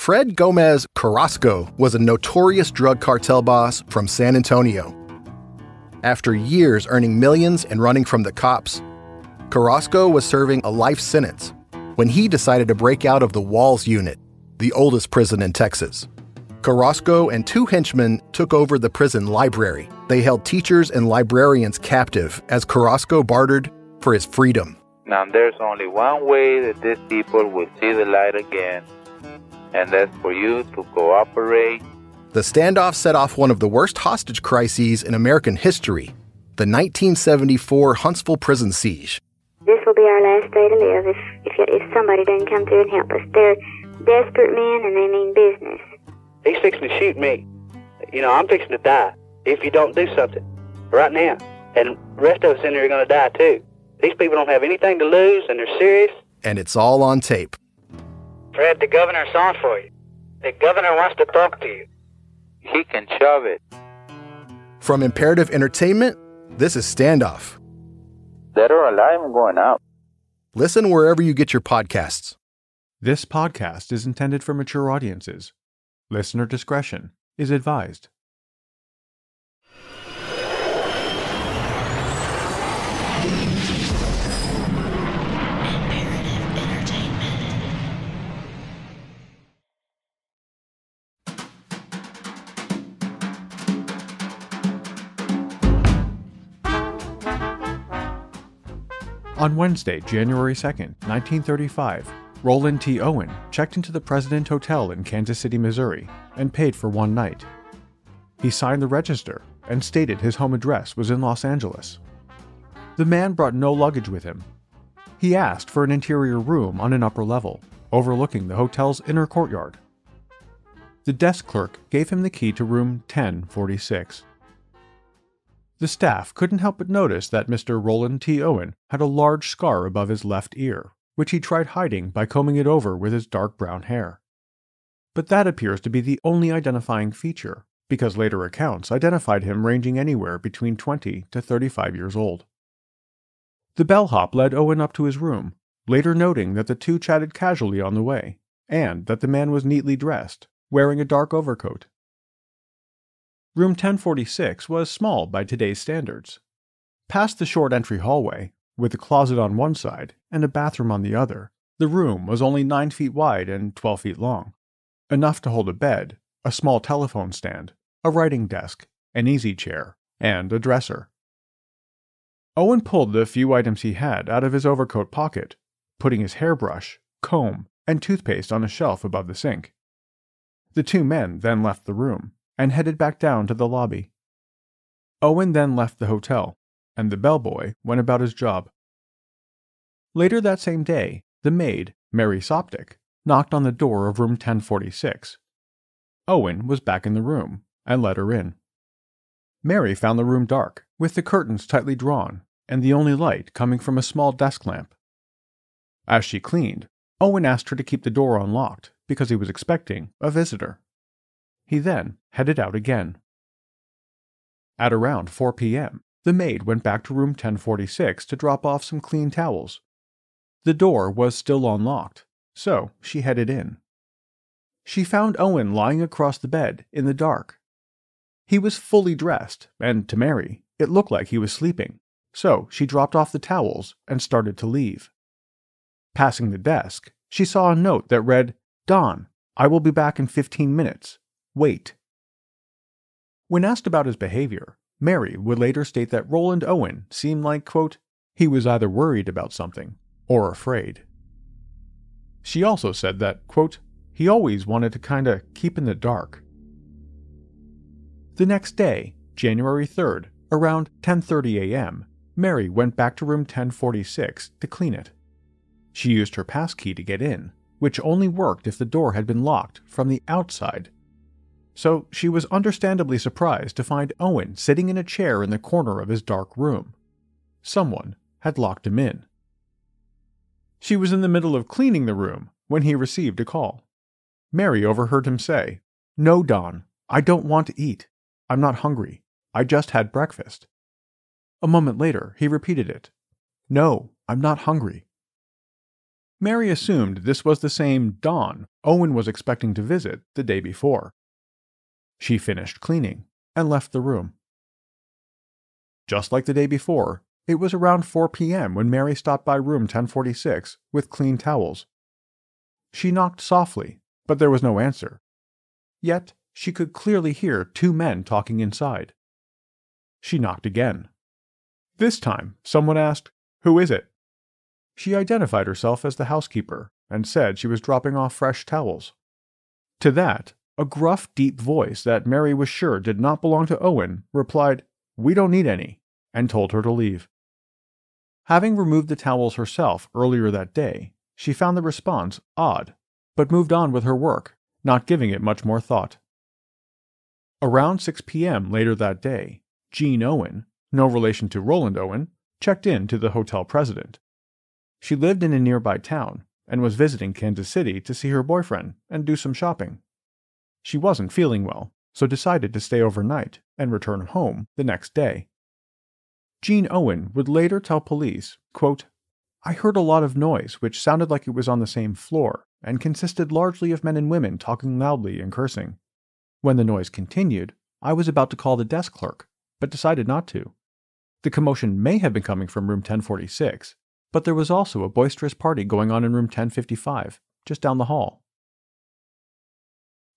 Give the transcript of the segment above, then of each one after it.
Fred Gomez Carrasco was a notorious drug cartel boss from San Antonio. After years earning millions and running from the cops, Carrasco was serving a life sentence when he decided to break out of the Walls Unit, the oldest prison in Texas. Carrasco and two henchmen took over the prison library. They held teachers and librarians captive as Carrasco bartered for his freedom. Now there's only one way that these people will see the light again, and that's for you to cooperate. The standoff set off one of the worst hostage crises in American history, the 1974 Huntsville prison siege. This will be our last day to live if somebody doesn't come through and help us. They're desperate men and they mean business. He's fixing to shoot me. I'm fixing to die if you don't do something right now. And the rest of us in here are going to die too. These people don't have anything to lose and they're serious. And it's all on tape. Fred, the governor's on for you. The governor wants to talk to you. He can shove it. From Imperative Entertainment, this is Standoff. Dead or alive, I'm going out. Listen wherever you get your podcasts. This podcast is intended for mature audiences. Listener discretion is advised. On Wednesday, January 2nd, 1935, Roland T. Owen checked into the President Hotel in Kansas City, Missouri, and paid for one night. He signed the register and stated his home address was in Los Angeles. The man brought no luggage with him. He asked for an interior room on an upper level, overlooking the hotel's inner courtyard. The desk clerk gave him the key to room 1046. The staff couldn't help but notice that Mr. Roland T. Owen had a large scar above his left ear, which he tried hiding by combing it over with his dark brown hair. But that appears to be the only identifying feature, because later accounts identified him ranging anywhere between 20 to 35 years old. The bellhop led Owen up to his room, later noting that the two chatted casually on the way, and that the man was neatly dressed, wearing a dark overcoat. Room 1046 was small by today's standards. Past the short entry hallway, with a closet on one side and a bathroom on the other, the room was only 9 feet wide and 12 feet long, enough to hold a bed, a small telephone stand, a writing desk, an easy chair, and a dresser. Owen pulled the few items he had out of his overcoat pocket, putting his hairbrush, comb, and toothpaste on a shelf above the sink. The two men then left the room and headed back down to the lobby. Owen then left the hotel, and the bellboy went about his job. Later that same day, the maid, Mary Soptic, knocked on the door of room 1046. Owen was back in the room and let her in. Mary found the room dark, with the curtains tightly drawn and the only light coming from a small desk lamp. As she cleaned, Owen asked her to keep the door unlocked because he was expecting a visitor. He then headed out again. At around 4 p.m., the maid went back to room 1046 to drop off some clean towels. The door was still unlocked, so she headed in. She found Owen lying across the bed in the dark. He was fully dressed, and to Mary, it looked like he was sleeping, so she dropped off the towels and started to leave. Passing the desk, she saw a note that read, "Don, I will be back in 15 minutes. Wait." When asked about his behavior, Mary would later state that Roland Owen seemed like, quote, he was either worried about something or afraid. She also said that, quote, he always wanted to kinda keep in the dark. The next day, January 3rd, around 10:30 a.m., Mary went back to room 1046 to clean it. She used her passkey to get in, which only worked if the door had been locked from the outside. So she was understandably surprised to find Owen sitting in a chair in the corner of his dark room. Someone had locked him in. She was in the middle of cleaning the room when he received a call. Mary overheard him say, "No, Don, I don't want to eat. I'm not hungry. I just had breakfast." A moment later, he repeated it. "No, I'm not hungry." Mary assumed this was the same Dawn Owen was expecting to visit the day before. She finished cleaning and left the room. Just like the day before, it was around 4 p.m. when Mary stopped by room 1046 with clean towels. She knocked softly, but there was no answer. Yet, she could clearly hear 2 men talking inside. She knocked again. This time, someone asked, "Who is it?" She identified herself as the housekeeper and said she was dropping off fresh towels. To that, a gruff, deep voice that Mary was sure did not belong to Owen replied, "We don't need any," and told her to leave. Having removed the towels herself earlier that day, she found the response odd, but moved on with her work, not giving it much more thought. Around 6 p.m. later that day, Jean Owen, no relation to Roland Owen, checked in to the hotel president. She lived in a nearby town and was visiting Kansas City to see her boyfriend and do some shopping. She wasn't feeling well, so decided to stay overnight and return home the next day. Jean Owen would later tell police, quote, "I heard a lot of noise which sounded like it was on the same floor and consisted largely of men and women talking loudly and cursing. When the noise continued, I was about to call the desk clerk, but decided not to. The commotion may have been coming from room 1046, but there was also a boisterous party going on in room 1055, just down the hall."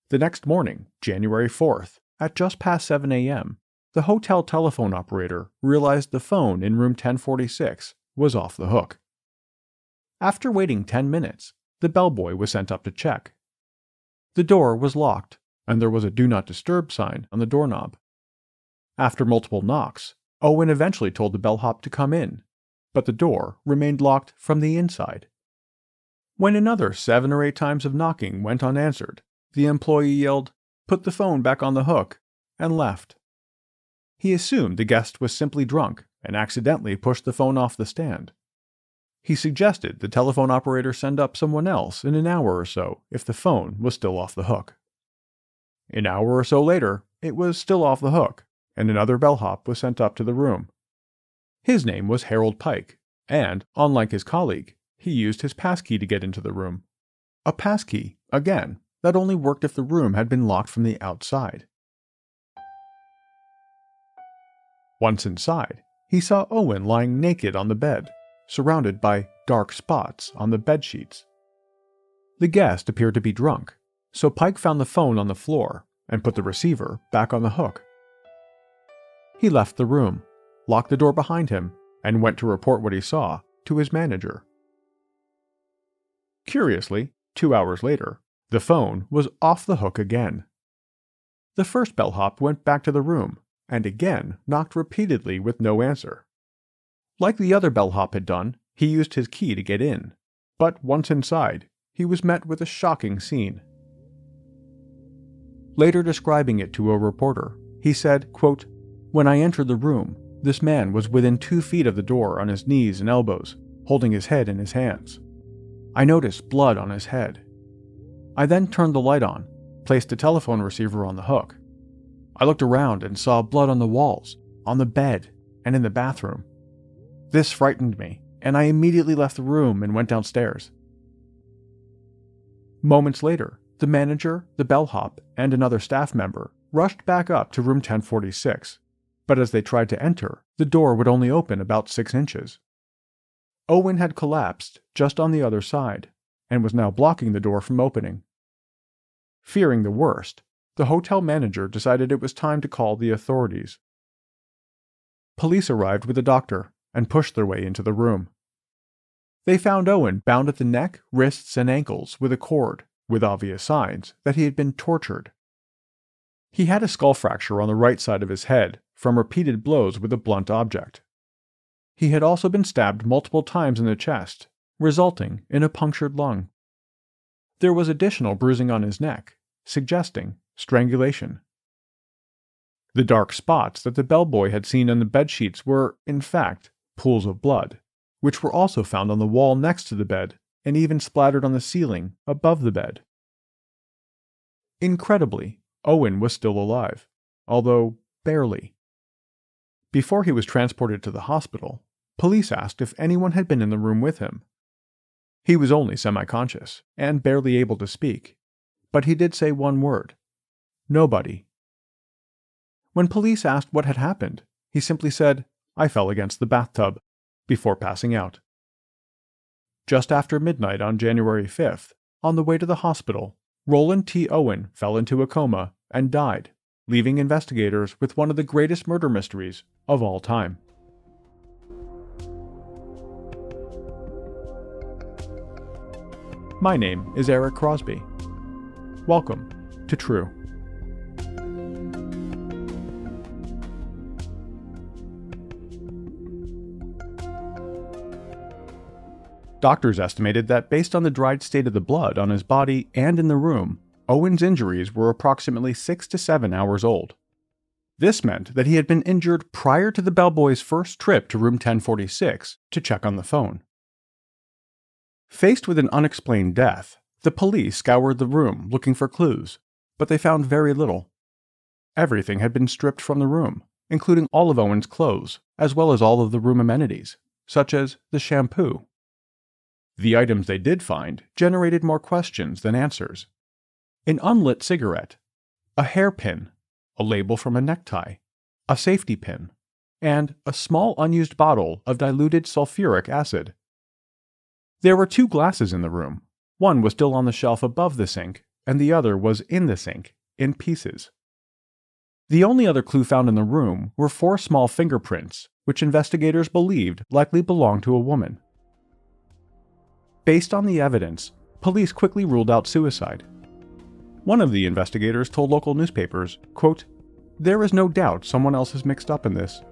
The next morning, January 4th, at just past 7 a.m., the hotel telephone operator realized the phone in room 1046 was off the hook. After waiting 10 minutes, the bellboy was sent up to check. The door was locked, and there was a Do Not Disturb sign on the doorknob. After multiple knocks, Owen eventually told the bellhop to come in, but the door remained locked from the inside. When another 7 or 8 times of knocking went unanswered, the employee yelled, "Put the phone back on the hook," and left. He assumed the guest was simply drunk and accidentally pushed the phone off the stand. He suggested the telephone operator send up someone else in an hour or so if the phone was still off the hook. An hour or so later, it was still off the hook, and another bellhop was sent up to the room. His name was Harold Pike, and, unlike his colleague, he used his passkey to get into the room. A passkey, again, that only worked if the room had been locked from the outside. Once inside, he saw Owen lying naked on the bed, surrounded by dark spots on the bedsheets. The guest appeared to be drunk, so Pike found the phone on the floor and put the receiver back on the hook. He left the room, locked the door behind him, and went to report what he saw to his manager. Curiously, 2 hours later, the phone was off the hook again. The first bellhop went back to the room and again knocked repeatedly with no answer. Like the other bellhop had done, he used his key to get in, but once inside, he was met with a shocking scene. Later describing it to a reporter, he said, quote, "When I entered the room, this man was within 2 feet of the door on his knees and elbows, holding his head in his hands. I noticed blood on his head. I then turned the light on, placed the telephone receiver on the hook. I looked around and saw blood on the walls, on the bed, and in the bathroom. This frightened me, and I immediately left the room and went downstairs." Moments later, the manager, the bellhop, and another staff member rushed back up to room 1046, but as they tried to enter, the door would only open about 6 inches. Owen had collapsed just on the other side, and was now blocking the door from opening. Fearing the worst, the hotel manager decided it was time to call the authorities. Police arrived with a doctor and pushed their way into the room. They found Owen bound at the neck, wrists, and ankles with a cord, with obvious signs that he had been tortured. He had a skull fracture on the right side of his head from repeated blows with a blunt object. He had also been stabbed multiple times in the chest, resulting in a punctured lung. There was additional bruising on his neck, suggesting strangulation. The dark spots that the bellboy had seen on the bedsheets were, in fact, pools of blood, which were also found on the wall next to the bed and even splattered on the ceiling above the bed. Incredibly, Owen was still alive, although barely. Before he was transported to the hospital, police asked if anyone had been in the room with him. He was only semi-conscious and barely able to speak, but he did say one word: nobody. When police asked what had happened, he simply said, "I fell against the bathtub," before passing out. Just after midnight on January 5th, on the way to the hospital, Roland T. Owen fell into a coma and died, leaving investigators with one of the greatest murder mysteries of all time. My name is Eric Crosby. Welcome to True. Doctors estimated that based on the dried state of the blood on his body and in the room, Owen's injuries were approximately 6 to 7 hours old. This meant that he had been injured prior to the bellboy's first trip to room 1046 to check on the phone. Faced with an unexplained death, the police scoured the room looking for clues, but they found very little. Everything had been stripped from the room, including all of Owen's clothes, as well as all of the room amenities, such as the shampoo. The items they did find generated more questions than answers. An unlit cigarette, a hairpin, a label from a necktie, a safety pin, and a small unused bottle of diluted sulfuric acid. There were 2 glasses in the room. One was still on the shelf above the sink, and the other was in the sink, in pieces. The only other clue found in the room were 4 small fingerprints, which investigators believed likely belonged to a woman. Based on the evidence, police quickly ruled out suicide. One of the investigators told local newspapers, quote, "There is no doubt someone else is mixed up in this."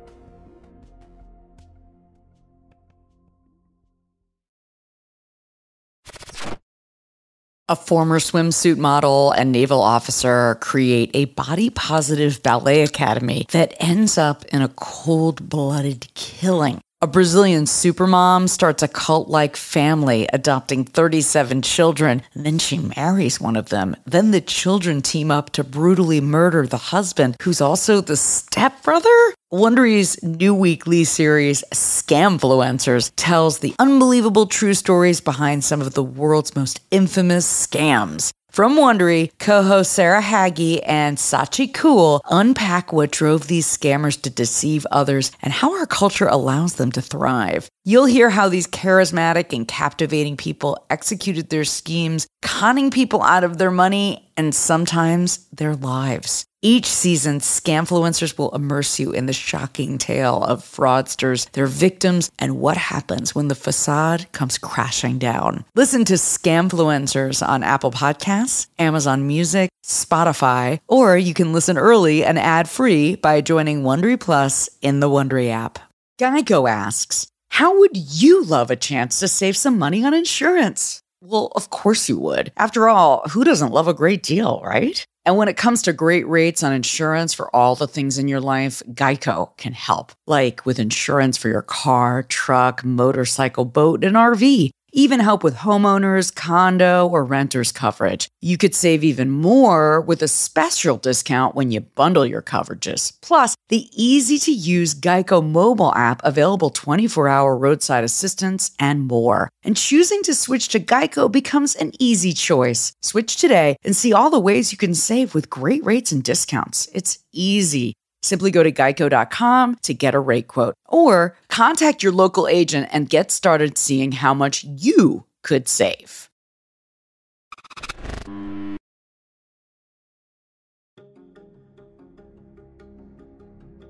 A former swimsuit model and naval officer create a body-positive ballet academy that ends up in a cold-blooded killing. A Brazilian supermom starts a cult-like family, adopting 37 children. Then she marries one of them. Then the children team up to brutally murder the husband, who's also the stepbrother? Wondery's new weekly series, Scamfluencers, tells the unbelievable true stories behind some of the world's most infamous scams. From Wondery, co-hosts Sarah Hagee and Sachi Cool unpack what drove these scammers to deceive others and how our culture allows them to thrive. You'll hear how these charismatic and captivating people executed their schemes, conning people out of their money and sometimes their lives. Each season, Scamfluencers will immerse you in the shocking tale of fraudsters, their victims, and what happens when the facade comes crashing down. Listen to Scamfluencers on Apple Podcasts, Amazon Music, Spotify, or you can listen early and ad-free by joining Wondery Plus in the Wondery app. Geico asks, how would you love a chance to save some money on insurance? Well, of course you would. After all, who doesn't love a great deal, right? And when it comes to great rates on insurance for all the things in your life, Geico can help. Like with insurance for your car, truck, motorcycle, boat, and RV. Even help with homeowners, condo, or renters coverage. You could save even more with a special discount when you bundle your coverages. Plus, the easy-to-use Geico mobile app available 24-hour roadside assistance and more. And choosing to switch to Geico becomes an easy choice. Switch today and see all the ways you can save with great rates and discounts. It's easy. Simply go to geico.com to get a rate quote or contact your local agent and get started seeing how much you could save.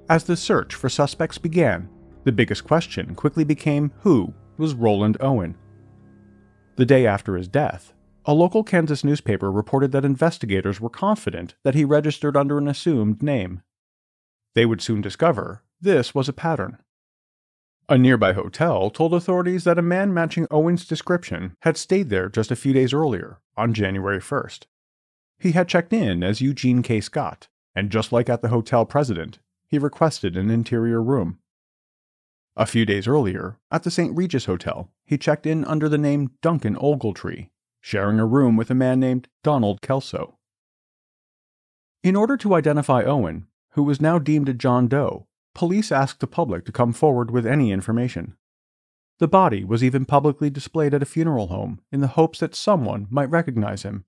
As the search for suspects began, the biggest question quickly became who was Roland Owen. The day after his death, a local Kansas newspaper reported that investigators were confident that he registered under an assumed name. They would soon discover this was a pattern. A nearby hotel told authorities that a man matching Owen's description had stayed there just a few days earlier, on January 1st. He had checked in as Eugene K. Scott, and just like at the hotel president, he requested an interior room. A few days earlier, at the St. Regis Hotel, he checked in under the name Duncan Ogletree, sharing a room with a man named Donald Kelso. In order to identify Owen, who was now deemed a John Doe, police asked the public to come forward with any information. The body was even publicly displayed at a funeral home in the hopes that someone might recognize him.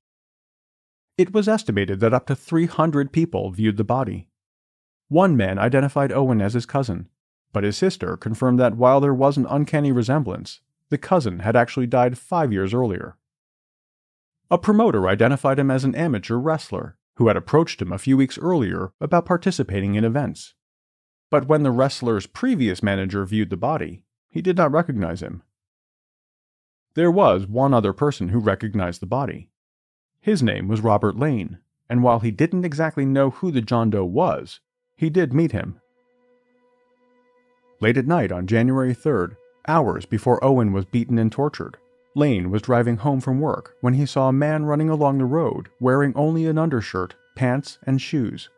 It was estimated that up to 300 people viewed the body. One man identified Owen as his cousin, but his sister confirmed that while there was an uncanny resemblance, the cousin had actually died 5 years earlier. A promoter identified him as an amateur wrestler who had approached him a few weeks earlier about participating in events. But when the wrestler's previous manager viewed the body, he did not recognize him. There was one other person who recognized the body. His name was Robert Lane, and while he didn't exactly know who the John Doe was, he did meet him. Late at night on January 3rd, hours before Owen was beaten and tortured, Lane was driving home from work when he saw a man running along the road wearing only an undershirt, pants, and shoes.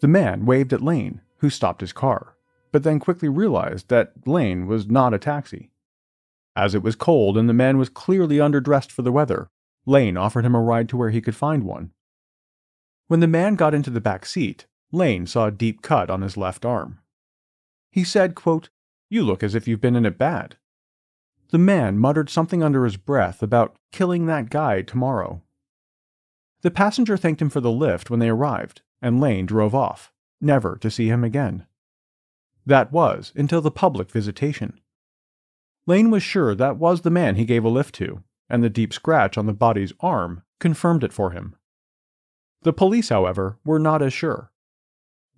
The man waved at Lane, who stopped his car, but then quickly realized that Lane was not a taxi. As it was cold and the man was clearly underdressed for the weather, Lane offered him a ride to where he could find one. When the man got into the back seat, Lane saw a deep cut on his left arm. He said, quote, "You look as if you've been in it bad." The man muttered something under his breath about killing that guy tomorrow. The passenger thanked him for the lift when they arrived, and Lane drove off, never to see him again. That was until the public visitation. Lane was sure that was the man he gave a lift to, and the deep scratch on the body's arm confirmed it for him. The police, however, were not as sure.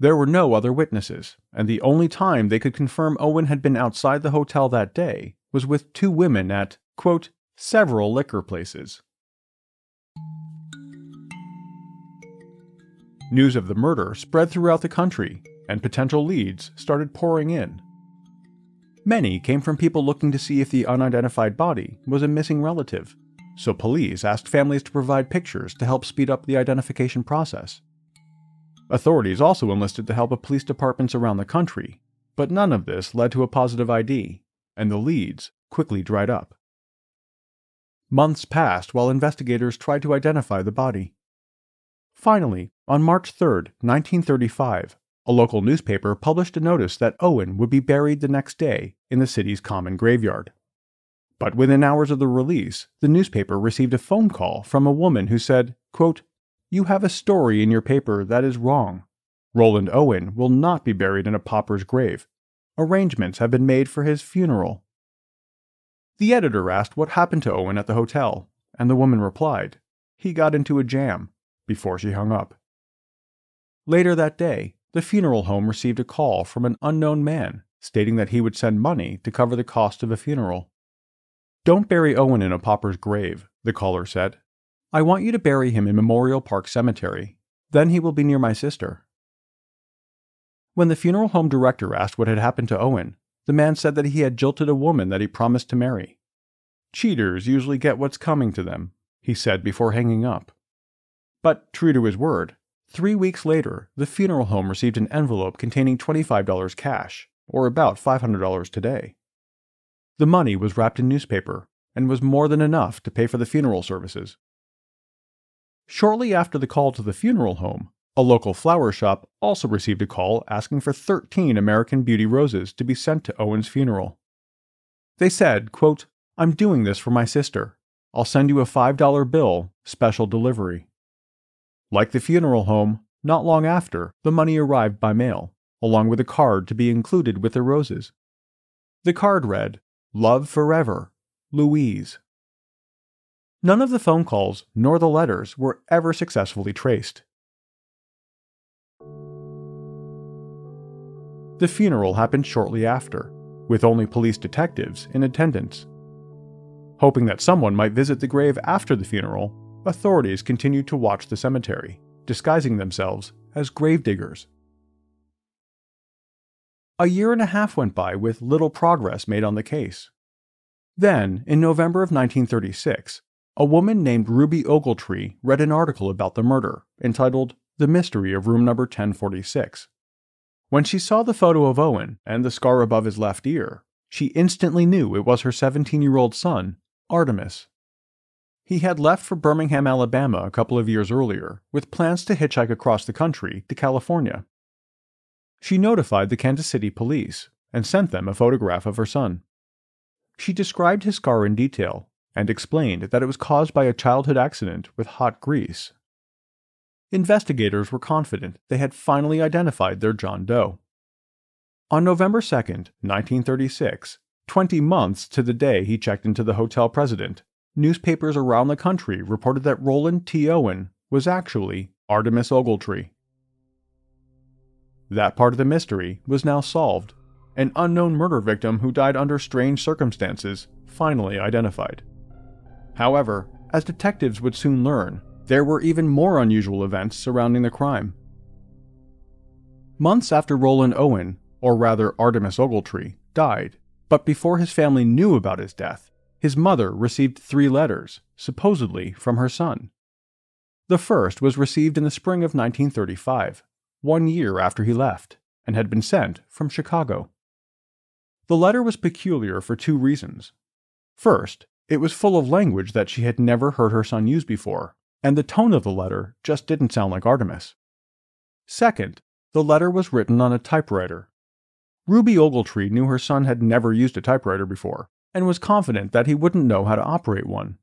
There were no other witnesses, and the only time they could confirm Owen had been outside the hotel that day was with two women at, quote, several liquor places. News of the murder spread throughout the country, and potential leads started pouring in. Many came from people looking to see if the unidentified body was a missing relative, so police asked families to provide pictures to help speed up the identification process. Authorities also enlisted the help of police departments around the country, but none of this led to a positive ID, and the leads quickly dried up. Months passed while investigators tried to identify the body. Finally, on March 3, 1935, a local newspaper published a notice that Owen would be buried the next day in the city's common graveyard. But within hours of the release, the newspaper received a phone call from a woman who said, quote, "You have a story in your paper that is wrong. Roland Owen will not be buried in a pauper's grave. Arrangements have been made for his funeral." The editor asked what happened to Owen at the hotel, and the woman replied, "He got into a jam," before she hung up. Later that day, the funeral home received a call from an unknown man stating that he would send money to cover the cost of a funeral. "Don't bury Owen in a pauper's grave," the caller said. "I want you to bury him in Memorial Park Cemetery. Then he will be near my sister." When the funeral home director asked what had happened to Owen, the man said that he had jilted a woman that he promised to marry. "Cheaters usually get what's coming to them," he said before hanging up. But true to his word, 3 weeks later, the funeral home received an envelope containing $25 cash, or about $500 today. The money was wrapped in newspaper and was more than enough to pay for the funeral services. Shortly after the call to the funeral home, a local flower shop also received a call asking for 13 American Beauty roses to be sent to Owen's funeral. They said, quote, "I'm doing this for my sister. I'll send you a $5 bill, special delivery." Like the funeral home, not long after, the money arrived by mail, along with a card to be included with the roses. The card read, "Love forever, Louise." None of the phone calls nor the letters were ever successfully traced. The funeral happened shortly after, with only police detectives in attendance. Hoping that someone might visit the grave after the funeral, authorities continued to watch the cemetery, disguising themselves as gravediggers. A year and a half went by with little progress made on the case. Then, in November of 1936, a woman named Ruby Ogletree read an article about the murder, entitled "The Mystery of Room Number 1046. When she saw the photo of Owen and the scar above his left ear, she instantly knew it was her 17-year-old son, Artemis. He had left for Birmingham, Alabama a couple of years earlier, with plans to hitchhike across the country to California. She notified the Kansas City police and sent them a photograph of her son. She described his scar in detail and explained that it was caused by a childhood accident with hot grease. Investigators were confident they had finally identified their John Doe. On November 2, 1936, 20 months to the day he checked into the hotel president, newspapers around the country reported that Roland T. Owen was actually Artemis Ogletree. That part of the mystery was now solved. An unknown murder victim who died under strange circumstances finally identified. However, as detectives would soon learn, there were even more unusual events surrounding the crime. Months after Roland Owen, or rather Artemis Ogletree, died, but before his family knew about his death, his mother received 3 letters, supposedly from her son. The first was received in the spring of 1935, 1 year after he left, and had been sent from Chicago. The letter was peculiar for 2 reasons. First, it was full of language that she had never heard her son use before, and the tone of the letter just didn't sound like Artemis. Second, the letter was written on a typewriter. Ruby Ogletree knew her son had never used a typewriter before, and was confident that he wouldn't know how to operate one.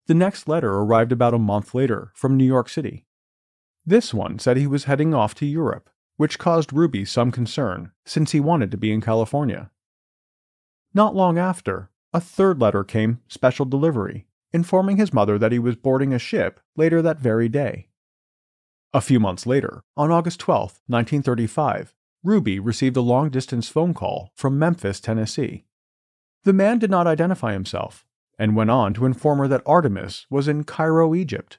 The next letter arrived about a month later from New York City. This one said he was heading off to Europe, which caused Ruby some concern, since he wanted to be in California. Not long after, a third letter came special delivery, informing his mother that he was boarding a ship later that very day. A few months later, on August 12, 1935, Ruby received a long-distance phone call from Memphis, Tennessee. The man did not identify himself, and went on to inform her that Artemis was in Cairo, Egypt.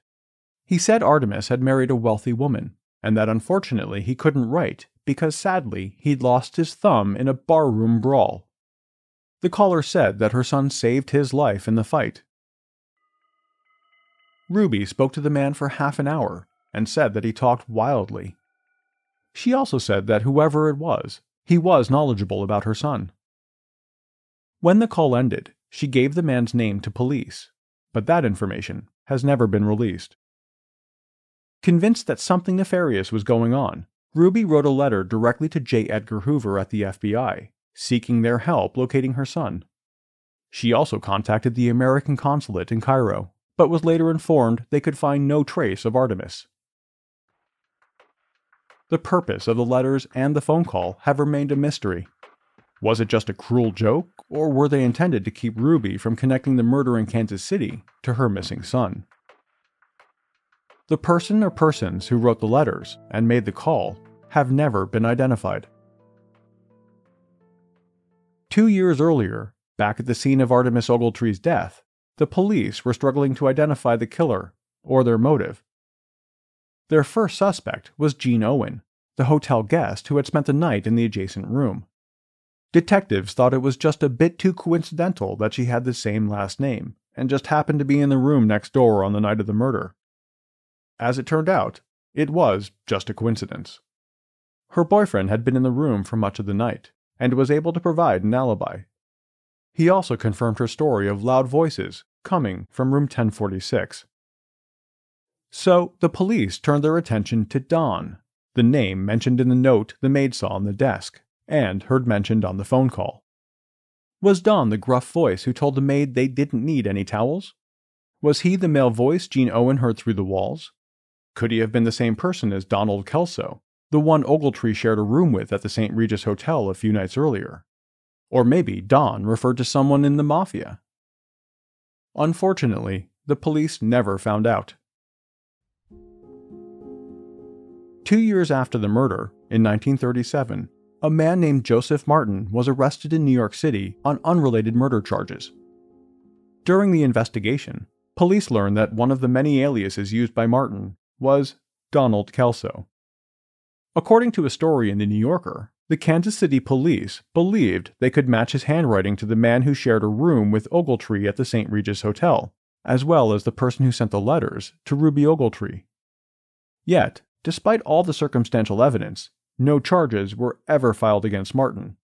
He said Artemis had married a wealthy woman, and that unfortunately he couldn't write because sadly he'd lost his thumb in a barroom brawl. The caller said that her son saved his life in the fight. Ruby spoke to the man for half an hour and said that he talked wildly. She also said that whoever it was, he was knowledgeable about her son. When the call ended, she gave the man's name to police, but that information has never been released. Convinced that something nefarious was going on, Ruby wrote a letter directly to J. Edgar Hoover at the FBI, seeking their help locating her son. She also contacted the American consulate in Cairo, but was later informed they could find no trace of Artemis. The purpose of the letters and the phone call have remained a mystery. Was it just a cruel joke, or were they intended to keep Ruby from connecting the murder in Kansas City to her missing son? The person or persons who wrote the letters and made the call have never been identified. 2 years earlier, back at the scene of Artemis Ogletree's death, the police were struggling to identify the killer or their motive. Their first suspect was Gene Owen, the hotel guest who had spent the night in the adjacent room. Detectives thought it was just a bit too coincidental that she had the same last name and just happened to be in the room next door on the night of the murder. As it turned out, it was just a coincidence. Her boyfriend had been in the room for much of the night and was able to provide an alibi. He also confirmed her story of loud voices coming from room 1046. So the police turned their attention to Dawn, the name mentioned in the note the maid saw on the desk and heard mentioned on the phone call. Was Dawn the gruff voice who told the maid they didn't need any towels? Was he the male voice Gene Owen heard through the walls? Could he have been the same person as Donald Kelso, the one Ogletree shared a room with at the St. Regis Hotel a few nights earlier? Or maybe Dawn referred to someone in the mafia? Unfortunately, the police never found out. 2 years after the murder, in 1937, a man named Joseph Martin was arrested in New York City on unrelated murder charges. During the investigation, police learned that one of the many aliases used by Martin was Donald Kelso. According to a story in The New Yorker, the Kansas City police believed they could match his handwriting to the man who shared a room with Ogletree at the St. Regis Hotel, as well as the person who sent the letters to Ruby Ogletree. Yet, despite all the circumstantial evidence, no charges were ever filed against Martin.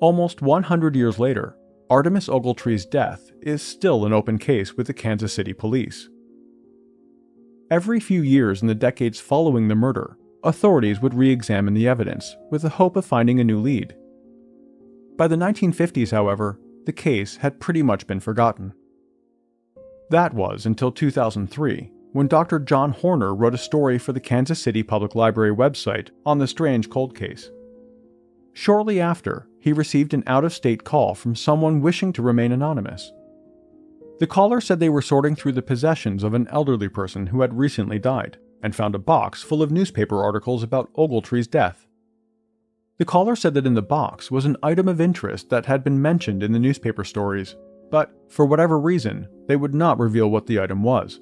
Almost 100 years later, Artemis Ogletree's death is still an open case with the Kansas City police. Every few years in the decades following the murder, authorities would re-examine the evidence with the hope of finding a new lead. By the 1950s, however, the case had pretty much been forgotten. That was until 2003, when Dr. John Horner wrote a story for the Kansas City Public Library website on the strange cold case. Shortly after, he received an out-of-state call from someone wishing to remain anonymous. The caller said they were sorting through the possessions of an elderly person who had recently died, and found a box full of newspaper articles about Ogletree's death. The caller said that in the box was an item of interest that had been mentioned in the newspaper stories, but for whatever reason, they would not reveal what the item was.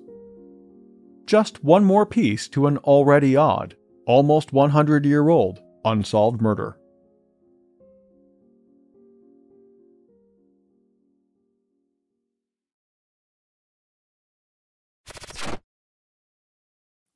Just one more piece to an already odd, almost 100-year-old, unsolved murder.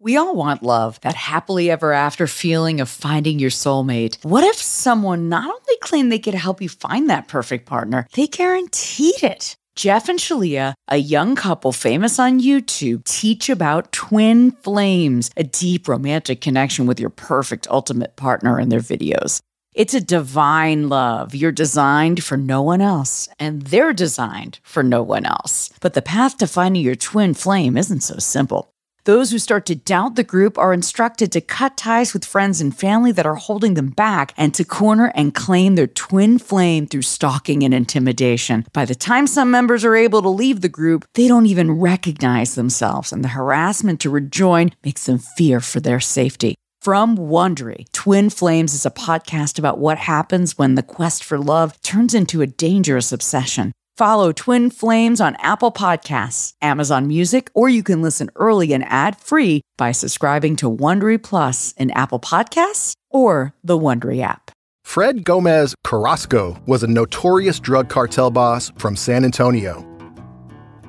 We all want love, that happily ever after feeling of finding your soulmate. What if someone not only claimed they could help you find that perfect partner, they guaranteed it? Jeff and Shalia, a young couple famous on YouTube, teach about twin flames, a deep romantic connection with your perfect ultimate partner in their videos. It's a divine love. You're designed for no one else, and they're designed for no one else. But the path to finding your twin flame isn't so simple. Those who start to doubt the group are instructed to cut ties with friends and family that are holding them back and to corner and claim their twin flame through stalking and intimidation. By the time some members are able to leave the group, they don't even recognize themselves, and the harassment to rejoin makes them fear for their safety. From Wondery, Twin Flames is a podcast about what happens when the quest for love turns into a dangerous obsession. Follow Twin Flames on Apple Podcasts, Amazon Music, or you can listen early and ad-free by subscribing to Wondery Plus in Apple Podcasts or the Wondery app. Fred Gomez Carrasco was a notorious drug cartel boss from San Antonio.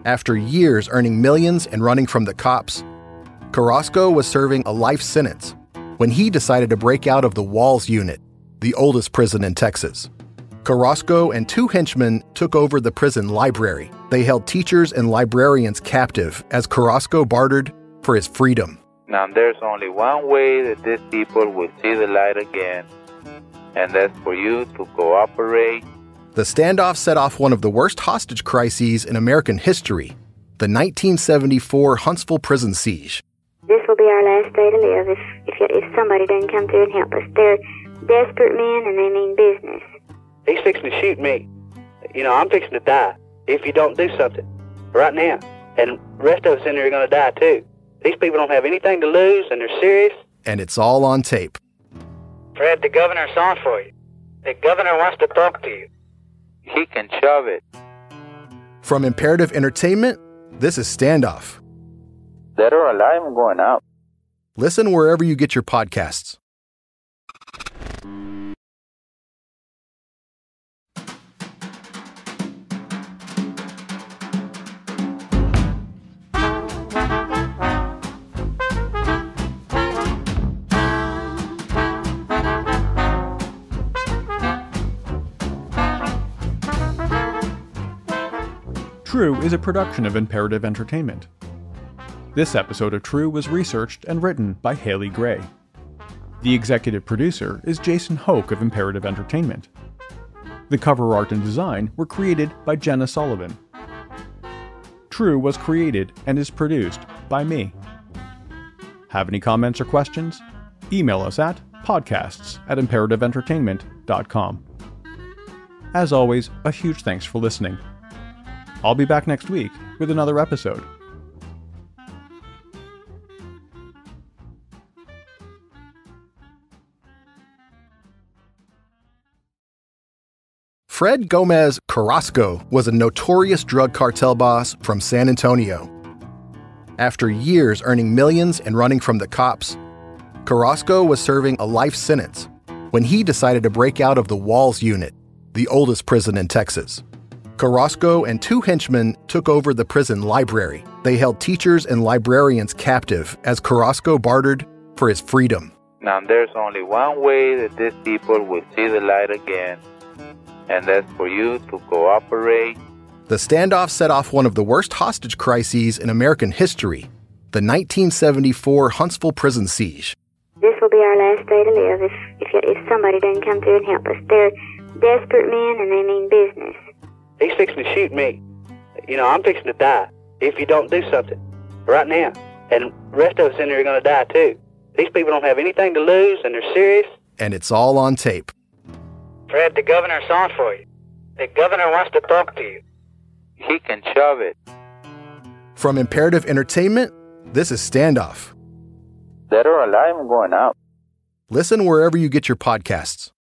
After years earning millions and running from the cops, Carrasco was serving a life sentence when he decided to break out of the Walls Unit, the oldest prison in Texas. Carrasco and two henchmen took over the prison library. They held teachers and librarians captive as Carrasco bartered for his freedom. Now there's only one way that these people will see the light again, and that's for you to cooperate. The standoff set off one of the worst hostage crises in American history, the 1974 Huntsville prison siege. This will be our last day to live if somebody doesn't come through and help us. They're desperate men and they mean business. He's fixing to shoot me. I'm fixing to die if you don't do something right now. And the rest of us in there are going to die too. These people don't have anything to lose and they're serious. And it's all on tape. Fred, the governor's on for you. The governor wants to talk to you. He can shove it. From Imperative Entertainment, this is Standoff. Dead or alive, I'm going out. Listen wherever you get your podcasts. True is a production of Imperative Entertainment. This episode of True was researched and written by Haley Gray. The executive producer is Jason Hoke of Imperative Entertainment. The cover art and design were created by Jenna Sullivan. True was created and is produced by me. Have any comments or questions? Email us at podcasts@imperativeentertainment.com. As always, a huge thanks for listening. I'll be back next week with another episode. Fred Gomez Carrasco was a notorious drug cartel boss from San Antonio. After years earning millions and running from the cops, Carrasco was serving a life sentence when he decided to break out of the Walls Unit, the oldest prison in Texas. Carrasco and two henchmen took over the prison library. They held teachers and librarians captive as Carrasco bartered for his freedom. Now there's only one way that these people will see the light again, and that's for you to cooperate. The standoff set off one of the worst hostage crises in American history, the 1974 Huntsville prison siege. This will be our last day to live if somebody doesn't come through and help us. They're desperate men and they mean business. He's fixing to shoot me. You know, I'm fixing to die if you don't do something right now. And the rest of us in here are going to die too. These people don't have anything to lose and they're serious. And it's all on tape. Fred, the governor's on for you. The governor wants to talk to you. He can shove it. From Imperative Entertainment, this is Standoff. Dead or alive, I'm going out. Listen wherever you get your podcasts.